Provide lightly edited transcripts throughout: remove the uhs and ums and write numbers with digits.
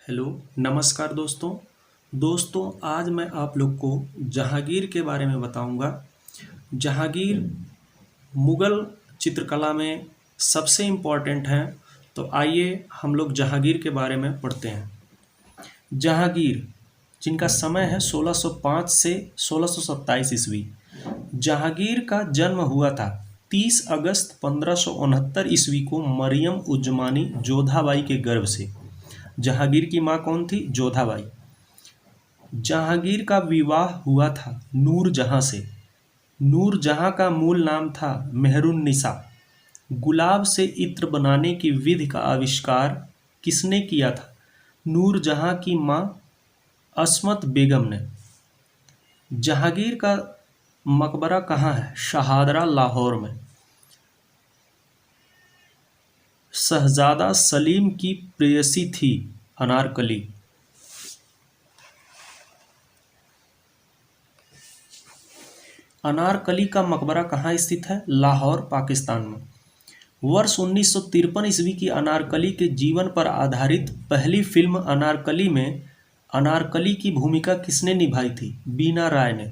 Hello, नमस्कार दोस्तों। आज मैं आप लोग को जहांगीर के बारे में बताऊंगा। जहांगीर मुग़ल चित्रकला में सबसे इम्पोर्टेंट हैं, तो आइए हम लोग जहांगीर के बारे में पढ़ते हैं। जहांगीर, जिनका समय है 1605 से 1627 ईस्वी। जहांगीर का जन्म हुआ था 30 अगस्त 1569 ईस्वी को मरियम उज़्ज़मानी जोधाबाई के गर्भ से। जहांगीर की माँ कौन थी? जोधाबाई। जहांगीर का विवाह हुआ था नूरजहां से। नूरजहां का मूल नाम था मेहरुन्निसा। गुलाब से इत्र बनाने की विधि का आविष्कार किसने किया था? नूरजहां की माँ अस्मत बेगम ने। जहांगीर का मकबरा कहाँ है? शहादरा, लाहौर में। शहजादा सलीम की प्रेयसी थी अनारकली। अनारकली का मकबरा कहाँ स्थित है? लाहौर, पाकिस्तान में। वर्ष 1953 ईस्वी की अनारकली के जीवन पर आधारित पहली फिल्म अनारकली में अनारकली की भूमिका किसने निभाई थी? बीना राय ने।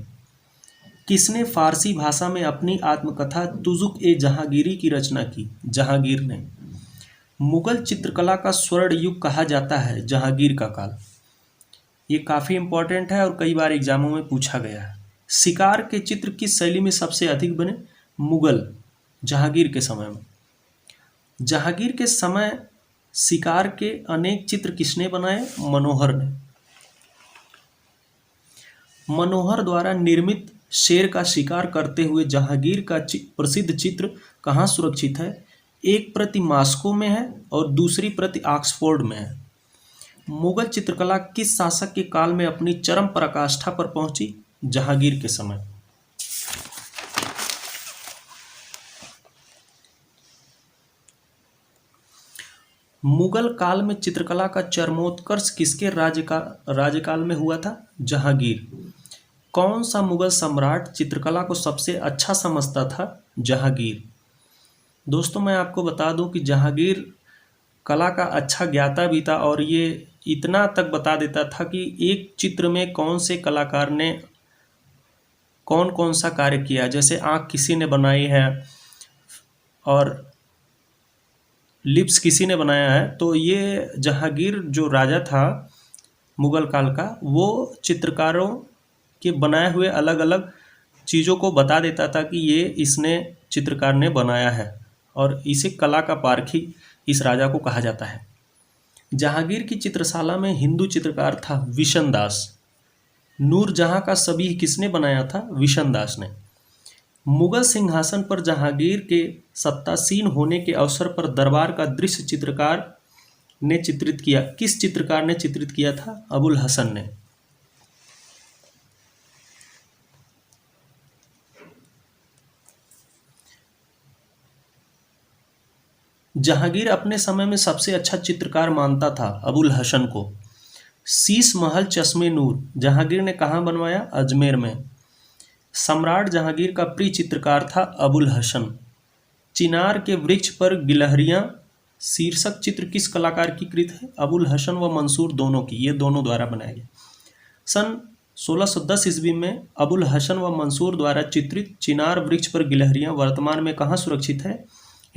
किसने फारसी भाषा में अपनी आत्मकथा तुज़ुक-ए-जहांगीरी की रचना की? जहांगीर ने। मुगल चित्रकला का स्वर्ण युग कहा जाता है जहांगीर का काल। ये काफ़ी इम्पोर्टेंट है और कई बार एग्जामों में पूछा गया है। शिकार के चित्र किस शैली में सबसे अधिक बने? मुगल, जहांगीर के समय में। जहांगीर के समय शिकार के अनेक चित्र किसने बनाए? मनोहर ने। मनोहर द्वारा निर्मित शेर का शिकार करते हुए जहांगीर का प्रसिद्ध चित्र कहाँ सुरक्षित है? एक प्रति मास्को में है और दूसरी प्रति ऑक्सफोर्ड में है। मुगल चित्रकला किस शासक के काल में अपनी चरम पराकाष्ठा पर पहुंची? जहांगीर के समय। मुगल काल में चित्रकला का चरमोत्कर्ष किसके राज्यकाल में हुआ था? जहांगीर। कौन सा मुगल सम्राट चित्रकला को सबसे अच्छा समझता था? जहांगीर। दोस्तों, मैं आपको बता दूं कि जहांगीर कला का अच्छा ज्ञाता भी था और ये इतना तक बता देता था कि एक चित्र में कौन से कलाकार ने कौन कौन सा कार्य किया। जैसे आँख किसी ने बनाई है और लिप्स किसी ने बनाया है, तो ये जहांगीर जो राजा था मुगल काल का, वो चित्रकारों के बनाए हुए अलग अलग चीज़ों को बता देता था कि ये इसने चित्रकार ने बनाया है, और इसे कला का पारखी इस राजा को कहा जाता है। जहांगीर की चित्रशाला में हिंदू चित्रकार था विशन दास। नूरजहां का सबीह किसने बनाया था? विशन दास ने। मुगल सिंहासन पर जहांगीर के सत्तासीन होने के अवसर पर दरबार का दृश्य चित्रकार ने चित्रित किया। किस चित्रकार ने चित्रित किया था? अबुल हसन ने। जहांगीर अपने समय में सबसे अच्छा चित्रकार मानता था अबुल हसन को। शीश महल चश्मे नूर जहांगीर ने कहाँ बनवाया? अजमेर में। सम्राट जहांगीर का प्रिय चित्रकार था अबुल हसन। चिनार के वृक्ष पर गिलहरियां शीर्षक चित्र किस कलाकार की कृत है? अबुल हसन व मंसूर दोनों की, ये दोनों द्वारा बनाया गया। सन 1610 ईस्वी में अबुल हसन व मंसूर द्वारा चित्रित चिनार वृक्ष पर गिलहरियां वर्तमान में कहाँ सुरक्षित है?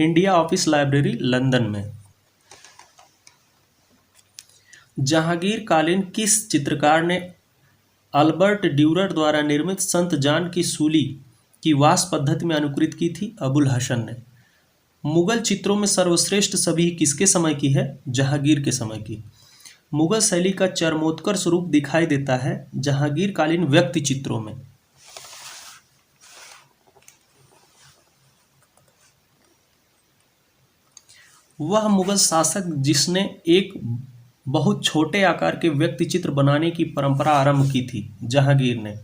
इंडिया ऑफिस लाइब्रेरी, लंदन में। जहांगीर कालीन किस चित्रकार ने अल्बर्ट ड्यूरर द्वारा निर्मित संत जान की सूली की वास पद्धति में अनुकृत की थी? अबुल हसन ने। मुगल चित्रों में सर्वश्रेष्ठ छवि किसके समय की है? जहांगीर के समय की। मुगल शैली का चरमोत्कर्ष रूप दिखाई देता है जहांगीर कालीन व्यक्ति चित्रों में। वह मुगल शासक जिसने एक बहुत छोटे आकार के व्यक्ति चित्र बनाने की परंपरा आरंभ की थी, जहांगीर ने।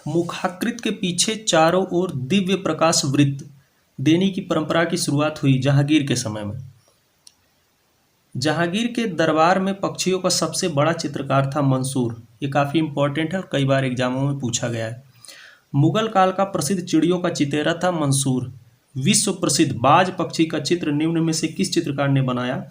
मुखाकृत के पीछे चारों ओर दिव्य प्रकाश वृत्त देने की परंपरा की शुरुआत हुई जहांगीर के समय में। जहांगीर के दरबार में पक्षियों का सबसे बड़ा चित्रकार था मंसूर। ये काफ़ी इंपॉर्टेंट है और कई बार एग्जामों में पूछा गया है। मुगल काल का प्रसिद्ध चिड़ियों का चितेरा था मंसूर। विश्व प्रसिद्ध बाज पक्षी का चित्र निम्न में से किस चित्रकार ने बनाया?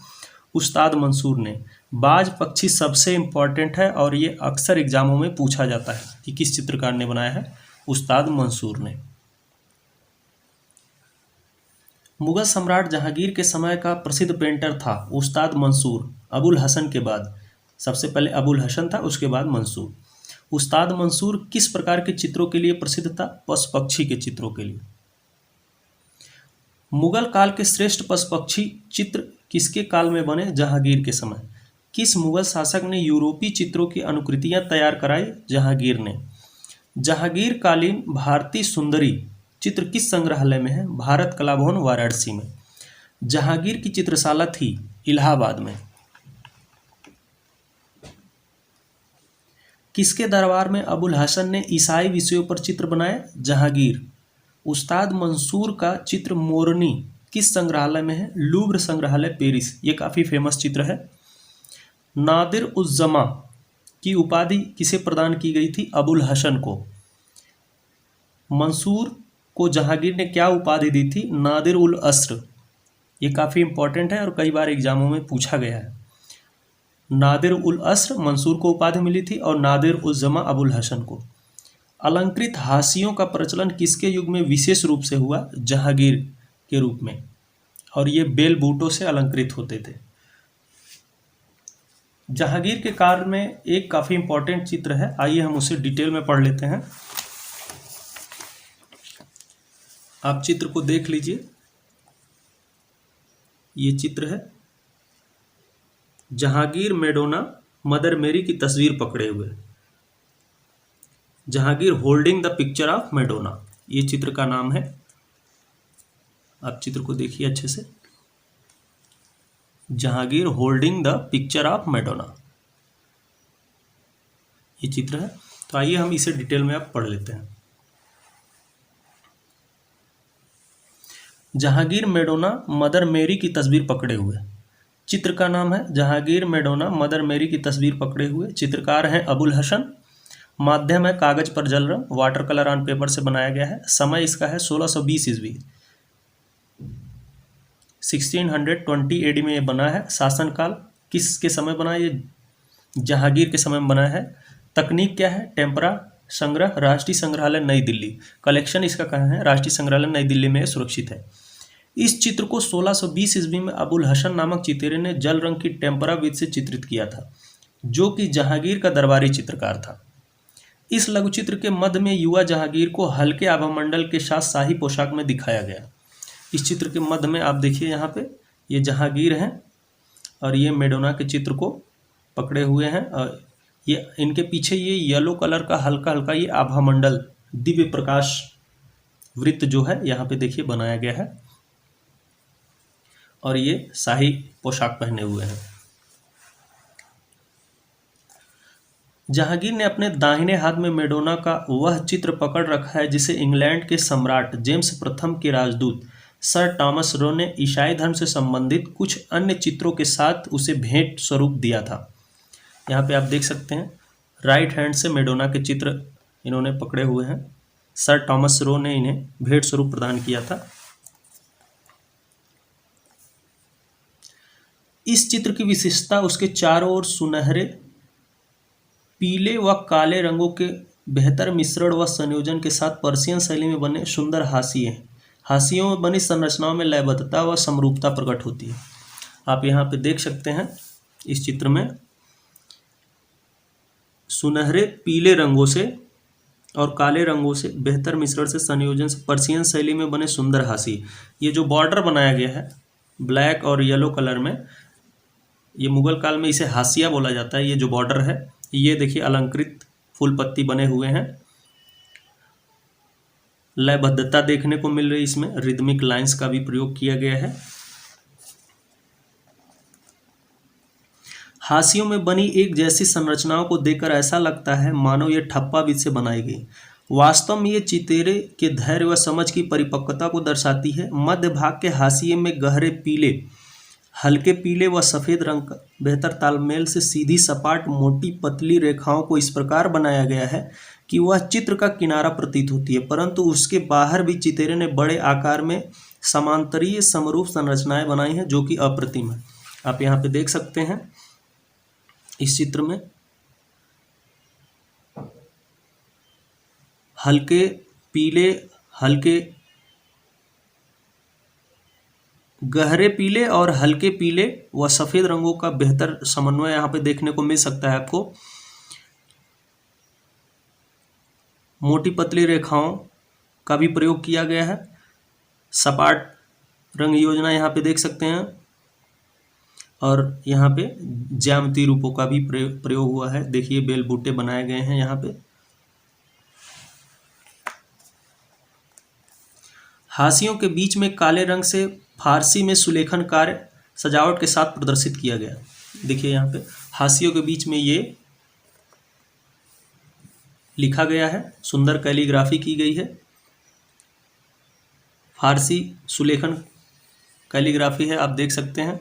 उस्ताद मंसूर ने। बाज पक्षी सबसे इम्पॉर्टेंट है और ये अक्सर एग्जामों में पूछा जाता है कि किस चित्रकार ने बनाया है। उस्ताद मंसूर ने। मुगल सम्राट जहांगीर के समय का प्रसिद्ध पेंटर था उस्ताद मंसूर। अबुल हसन के बाद, सबसे पहले अबुल हसन था, उसके बाद मंसूर। उस्ताद मंसूर किस प्रकार के चित्रों के लिए प्रसिद्ध था? पशु पक्षी के चित्रों के लिए। मुगल काल के श्रेष्ठ पशु पक्षी चित्र किसके काल में बने? जहांगीर के समय। किस मुगल शासक ने यूरोपीय चित्रों की अनुकृतियां तैयार कराई? जहांगीर ने। जहांगीर कालीन भारतीय सुंदरी चित्र किस संग्रहालय में है? भारत कला भवन वाराणसी में। जहांगीर की चित्रशाला थी इलाहाबाद में। किसके दरबार में अबुल हसन ने ईसाई विषयों पर चित्र बनाए? जहांगीर। उस्ताद मंसूर का चित्र मोरनी किस संग्रहालय में है? लूव्र संग्रहालय पेरिस। ये काफ़ी फेमस चित्र है। नादिर उज जमा की उपाधि किसे प्रदान की गई थी? अबुल हसन को। मंसूर को जहांगीर ने क्या उपाधि दी थी? नादिर उल अस्र। ये काफ़ी इंपॉर्टेंट है और कई बार एग्जामों में पूछा गया है। नादिर उल अस्र मंसूर को उपाधि मिली थी और नादिर उज जमा अबुल हसन को। अलंकृत हाशियों का प्रचलन किसके युग में विशेष रूप से हुआ? जहांगीर के रूप में, और ये बेल बूटों से अलंकृत होते थे। जहांगीर के काल में एक काफ़ी इंपॉर्टेंट चित्र है, आइए हम उसे डिटेल में पढ़ लेते हैं। आप चित्र को देख लीजिए। ये चित्र है जहांगीर मैडोना मदर मेरी की तस्वीर पकड़े हुए। Jahangir holding the picture of Madonna, ये चित्र का नाम है। आप चित्र को देखिए अच्छे से। Jahangir holding the picture of Madonna, ये चित्र है। तो आइए हम इसे डिटेल में आप पढ़ लेते हैं। जहांगीर मैडोना मदर मेरी की तस्वीर पकड़े हुए। चित्र का नाम है जहांगीर मैडोना मदर मेरी की तस्वीर पकड़े हुए। चित्रकार हैं अबुल हसन। माध्यम है कागज पर जल रंग, वाटर कलर ऑन पेपर से बनाया गया है। समय इसका है 1620 ईस्वी, 1620 एडी में ये बना है। शासनकाल किसके समय बना? ये जहांगीर के समय में बना है। तकनीक क्या है? टेम्परा संग्रह, राष्ट्रीय संग्रहालय नई दिल्ली। कलेक्शन इसका कहाँ है? राष्ट्रीय संग्रहालय नई दिल्ली में सुरक्षित है। इस चित्र को 1620 ईस्वी में अबुल हसन नामक चितेरे ने जल रंग की टेम्परा विध से चित्रित किया था, जो कि जहांगीर का दरबारी चित्रकार था। इस लघु चित्र के मध्य में युवा जहांगीर को हल्के आभामंडल के साथ शाही पोशाक में दिखाया गया। इस चित्र के मध्य में आप देखिए, यहाँ पे ये जहांगीर हैं और ये मैडोना के चित्र को पकड़े हुए हैं। और ये इनके पीछे ये येलो कलर का हल्का हल्का ये आभामंडल दिव्य प्रकाश वृत्त जो है यहाँ पे देखिए बनाया गया है, और ये शाही पोशाक पहने हुए हैं। जहांगीर ने अपने दाहिने हाथ में मैडोना का वह चित्र पकड़ रखा है जिसे इंग्लैंड के सम्राट जेम्स प्रथम के राजदूत सर टॉमस रो ने ईसाई धर्म से संबंधित कुछ अन्य चित्रों के साथ उसे भेंट स्वरूप दिया था। यहाँ पे आप देख सकते हैं राइट हैंड से मैडोना के चित्र इन्होंने पकड़े हुए हैं। सर टॉमस रो ने इन्हें भेंट स्वरूप प्रदान किया था। इस चित्र की विशेषता उसके चारों ओर सुनहरे पीले व काले रंगों के बेहतर मिश्रण व संयोजन के साथ पर्शियन शैली में बने सुंदर हाशिए हैं। हाशियों में बनी संरचनाओं में लयबद्धता व समरूपता प्रकट होती है। आप यहाँ पे देख सकते हैं इस चित्र में सुनहरे पीले रंगों से और काले रंगों से बेहतर मिश्रण से संयोजन से पर्शियन शैली में बने सुंदर हाशिए। ये जो बॉर्डर बनाया गया है ब्लैक और येलो कलर में, ये मुगल काल में इसे हाशिया बोला जाता है। ये जो बॉर्डर है ये देखिए अलंकृत फूल पत्ती बने हुए हैं। लयबद्धता देखने को मिल रही है, इसमें रिदमिक लाइंस का भी प्रयोग किया गया है। हाशियों में बनी एक जैसी संरचनाओं को देखकर ऐसा लगता है मानो ये ठप्पा विधि से बनाई गई। वास्तव में ये चितेरे के धैर्य व समझ की परिपक्वता को दर्शाती है। मध्य भाग के हाशिए में गहरे पीले, हल्के पीले व सफ़ेद रंग का बेहतर तालमेल से सीधी सपाट मोटी पतली रेखाओं को इस प्रकार बनाया गया है कि वह चित्र का किनारा प्रतीत होती है, परंतु उसके बाहर भी चितेरे ने बड़े आकार में समांतरीय समरूप संरचनाएं बनाई हैं जो कि अप्रतिम है। आप यहाँ पे देख सकते हैं इस चित्र में हल्के पीले, हल्के गहरे पीले और हल्के पीले व सफ़ेद रंगों का बेहतर समन्वय यहाँ पे देखने को मिल सकता है आपको। मोटी पतली रेखाओं का भी प्रयोग किया गया है। सपाट रंग योजना यहाँ पे देख सकते हैं और यहाँ पे ज्यामिति रूपों का भी प्रयोग हुआ है। देखिए बेल बूटे बनाए गए हैं यहाँ पे। हाशियों के बीच में काले रंग से फारसी में सुलेखन कार्य सजावट के साथ प्रदर्शित किया गया। देखिए यहाँ पे हाशियों के बीच में ये लिखा गया है, सुंदर कैलीग्राफी की गई है। फारसी सुलेखन कैलीग्राफी है, आप देख सकते हैं।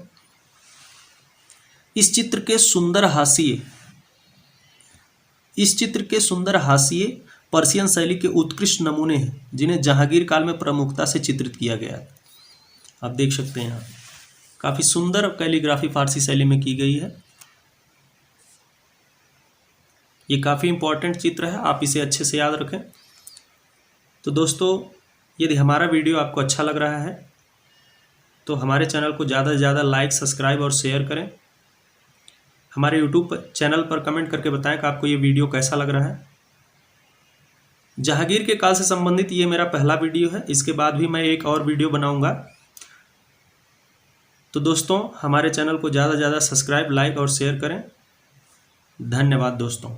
इस चित्र के सुंदर हाशिए पर्शियन शैली के उत्कृष्ट नमूने हैं जिन्हें जहांगीर काल में प्रमुखता से चित्रित किया गया है। आप देख सकते हैं यहाँ काफ़ी सुंदर कैलीग्राफी फारसी शैली में की गई है। ये काफ़ी इम्पोर्टेंट चित्र है, आप इसे अच्छे से याद रखें। तो दोस्तों, यदि हमारा वीडियो आपको अच्छा लग रहा है तो हमारे चैनल को ज़्यादा से ज़्यादा लाइक, सब्सक्राइब और शेयर करें। हमारे यूट्यूब चैनल पर कमेंट करके बताएं कि आपको ये वीडियो कैसा लग रहा है। जहांगीर के काल से संबंधित ये मेरा पहला वीडियो है, इसके बाद भी मैं एक और वीडियो बनाऊंगा। तो दोस्तों, हमारे चैनल को ज़्यादा से ज़्यादा सब्सक्राइब, लाइक और शेयर करें। धन्यवाद दोस्तों।